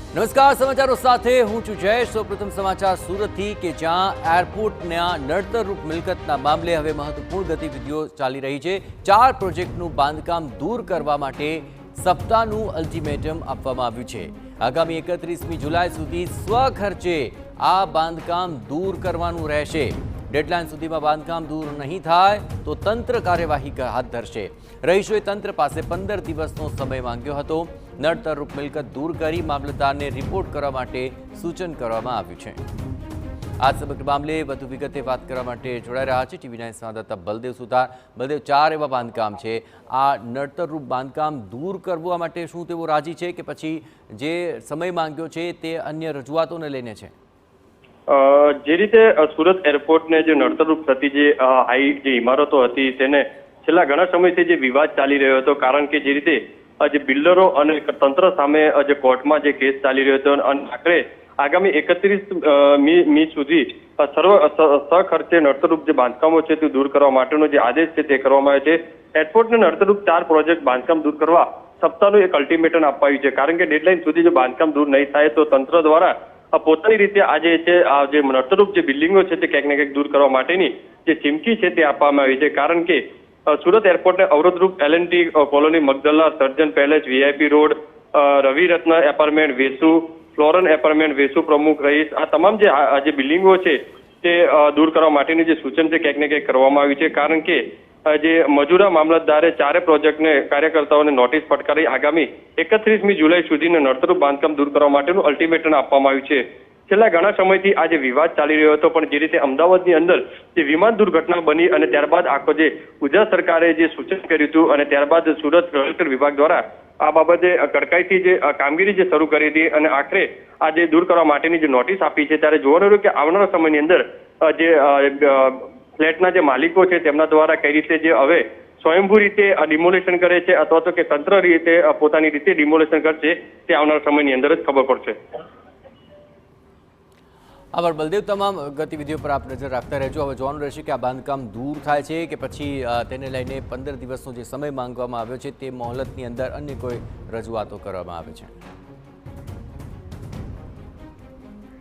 નમસ્કાર, સમાચારો સાથે હું છું જયેશ। સૌપ્રથમ સમાચાર સુરતથી કે જ્યાં એરપોર્ટના નડતરરૂપ મિલકતના મામલે હવે મહત્વપૂર્ણ ગતિવિધિઓ ચાલી રહી છે। 4 પ્રોજેક્ટનું બાંધકામ દૂર કરવા માટે સપ્તાહનું અલ્ટિમેટમ આપવામાં આવ્યું છે। આગામી 31મી જુલાઈ સુધી સ્વખર્ચે આ બાંધકામ દૂર કરવાનું રહેશે। ડેડલાઇન સુધીમાં બાંધકામ દૂર નહીં થાય તો તંત્ર કાર્યવાહી હાથ ધરશે। રહીશોએ તંત્ર પાસે 15 દિવસનો સમય માંગ્યો હતો। નડતરરૂપ મિલકત દૂર કરી મામલતદારને રિપોર્ટ કરવા માટે સૂચન કરવામાં આવ્યું છે। આ સમગ્ર મામલે વધુ વિગતે વાત કરવા માટે જોડાઈ રહ્યા છે ટીવી 9 સંવાદદાતા બલદેવ સુતાર। બલદેવ, 4 એવા બાંધકામ છે, આ નડતરરૂપ બાંધકામ દૂર કરવા માટે શું તેઓ રાજી છે કે પછી જે સમય માંગ્યો છે તે અન્ય રજૂઆતોને લઈને છે? જે રીતે સુરત એરપોર્ટને જે નડતરરૂપ થતી જે ઇમારતો હતી તેને છેલ્લા ઘણા સમયથી જે વિવાદ ચાલી રહ્યો હતો, કારણ કે જે રીતે જે બિલ્ડરો અને તંત્ર સામે જે કોર્ટમાં જે કેસ ચાલી રહ્યો હતો અને આખરે આગામી 31મી સુધી સખર્ચે નડતરરૂપ જે બાંધકામો છે તે દૂર કરવા માટેનો જે આદેશ છે તે કરવામાં આવ્યો છે। એરપોર્ટને નડતરરૂપ 4 પ્રોજેક્ટ બાંધકામ દૂર કરવા સપ્તાહનું એક અલ્ટિમેટમ આપવામાં આવ્યું છે, કારણ કે ડેડલાઇન સુધી જો બાંધકામ દૂર નહીં થાય તો તંત્ર દ્વારા પોતાની રીતે આજે છે આ જે નડતરરૂપ જે બિલ્ડિંગો છે તે ક્યાંક ને ક્યાંક દૂર કરવા માટેની જે ચીમકી છે તે આપવામાં આવી છે। કારણ કે સુરત એરપોર્ટને અવરોધરૂપ L&T colony, Magdalla, Sarjan palace, VIP road, Raviratna apartment, Vesu, Floran apartment, Vesu પ્રમુખ રહીશ, આ તમામ જે બિલ્ડિંગો છે તે દૂર કરવા માટેનું જે સૂચન છે ક્યાંક ને ક્યાંક કરવામાં આવ્યું છે। કારણ કે જે મજૂરા મામલતદારે 4 પ્રોજેક્ટને કાર્યકર્તાઓને નોટિસ ફટકારી આગામી 31મી જુલાઈ સુધીનું નડતરરૂપ બાંધકામ દૂર કરવા માટેનું અલ્ટિમેટમ આપવામાં આવ્યું છે। છેલ્લા ઘણા સમયથી આ જે વિવાદ ચાલી રહ્યો હતો, પણ જે રીતે અમદાવાદની અંદર જે વિમાન દુર્ઘટના બની અને ત્યારબાદ આખો જે ગુજરાત સરકારે જે સૂચન કર્યું હતું અને ત્યારબાદ સુરત કલેક્ટર વિભાગ દ્વારા આ બાબતે કડકાઈથી જે કામગીરી જે શરૂ કરી હતી અને આખરે આ જે દૂર કરવા માટેની જે નોટિસ આપી છે, ત્યારે જોવાનું રહ્યું કે આવનારા સમયની અંદર જે ફ્લેટના જે માલિકો છે તેમના દ્વારા કઈ રીતે જે હવે સ્વયંભૂ રીતે ડિમોલેશન કરે છે અથવા તો કે તંત્ર રીતે પોતાની રીતે ડિમોલેશન કરશે તે આવનારા સમયની અંદર જ ખબર પડશે। આભાર બલદેવ, તમામ ગતિવિધિઓ પર આપ નજર રાખતા રહેજો। હવે જોવાનું રહેશે કે આ બાંધકામ દૂર થાય છે કે પછી તેને લઈને 15 દિવસનો જે સમય માંગવામાં આવ્યો છે તે મોહલતની અંદર અન્ય કોઈ રજૂઆતો કરવામાં આવે છે।